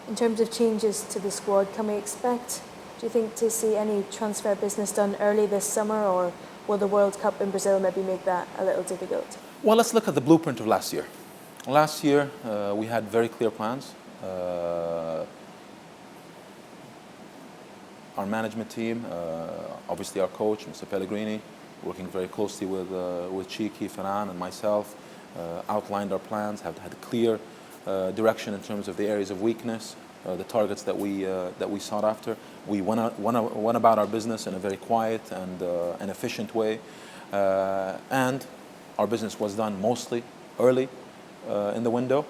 In terms of changes to the squad, can we expect, do you think, to see any transfer business done early this summer, or will the World Cup in Brazil maybe make that a little difficult? Well, let's look at the blueprint of last year. Last year, we had very clear plans. Our management team, obviously our coach, Mr. Pellegrini, working very closely with Chiki, Ferran, and myself, outlined our plans, have had clear direction in terms of the areas of weakness, the targets that we sought after. We went about our business in a very quiet and efficient way, and our business was done mostly early in the window.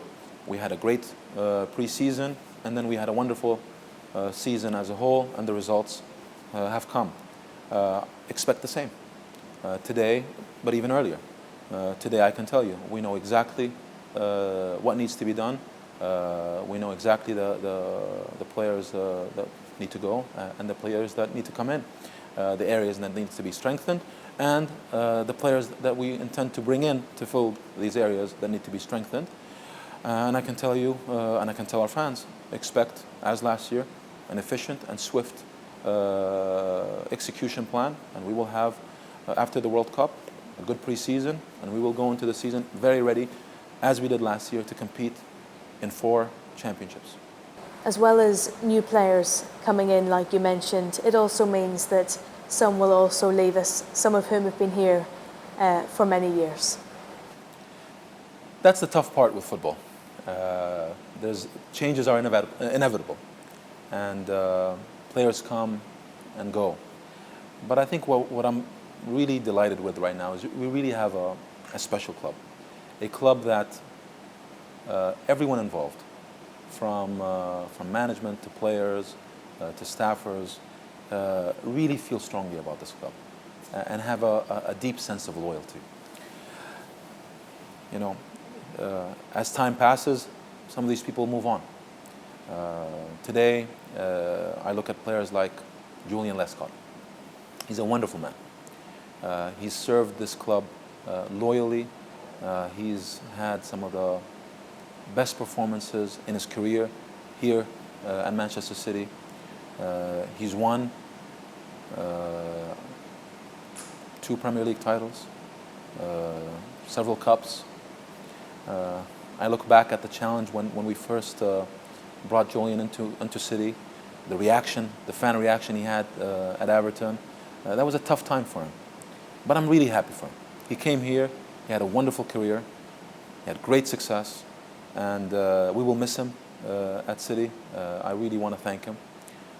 We had a great pre-season, and then we had a wonderful season as a whole, and the results have come. Expect the same today, but even earlier. Today, I can tell you, we know exactly what needs to be done. We know exactly the players that need to go and the players that need to come in, the areas that need to be strengthened, and the players that we intend to bring in to fill these areas that need to be strengthened. And I can tell you, and I can tell our fans, expect, as last year, an efficient and swift execution plan, and we will have, after the World Cup, a good pre-season, and we will go into the season very ready, as we did last year, to compete in 4 championships. As well as new players coming in, like you mentioned, it also means that some will also leave us, some of whom have been here for many years. That's the tough part with football. Changes are inevitable, and players come and go. But I think what I'm really delighted with right now is we really have a special club, a club that everyone involved, from management to players to staffers, really feel strongly about this club and have a deep sense of loyalty. You know, as time passes, some of these people move on. Today, I look at players like Julian Lescott. He's a wonderful man. He's served this club loyally. He's had some of the best performances in his career here at Manchester City. He's won 2 Premier League titles, several cups. I look back at the challenge when we first brought Julian into City, the reaction, the fan reaction he had at Everton. That was a tough time for him, but I'm really happy for him. He came here, he had a wonderful career, he had great success, and we will miss him at City. I really want to thank him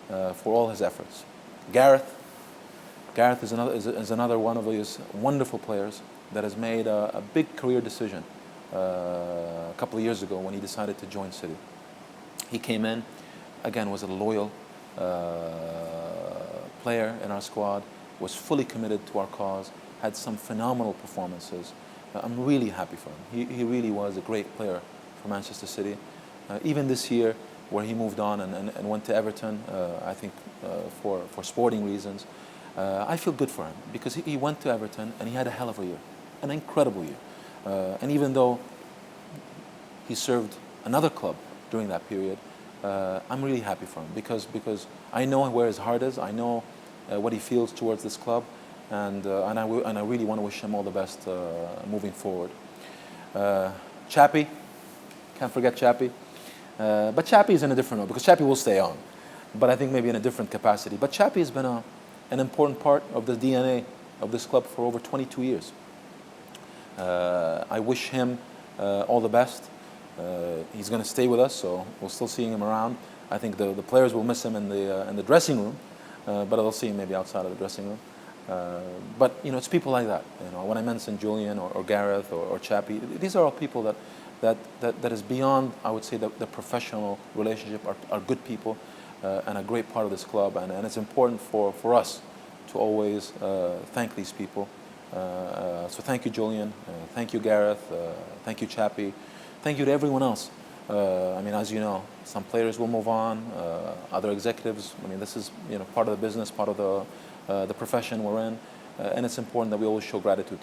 for all his efforts. Gareth is another one of these wonderful players that has made a big career decision a couple of years ago when he decided to join City. He came in, again, was a loyal player in our squad, was fully committed to our cause, had some phenomenal performances. I'm really happy for him. He really was a great player for Manchester City. Even this year, where he moved on and went to Everton, I think for sporting reasons, I feel good for him, because he went to Everton and he had a hell of a year, an incredible year. And even though he served another club during that period, I'm really happy for him, because I know where his heart is. I know what he feels towards this club, and I really want to wish him all the best moving forward. Chappie, can't forget Chappie. But Chappie is in a different role, because Chappie will stay on, but I think maybe in a different capacity. But Chappie has been an important part of the DNA of this club for over 22 years. I wish him all the best. He's going to stay with us, so we'll still see him around. I think the players will miss him in the dressing room, but they'll see him maybe outside of the dressing room. But you know, it's people like that. You know, when I mentioned Julian or Gareth or Chappie, these are all people that is beyond, I would say, the professional relationship, are good people and a great part of this club, and it's important for us to always thank these people. So thank you, Julian. Thank you, Gareth. Thank you, Chappie. Thank you to everyone else. I mean, as you know, some players will move on, other executives. I mean, this is, you know, part of the business, part of the profession we're in, and it's important that we always show gratitude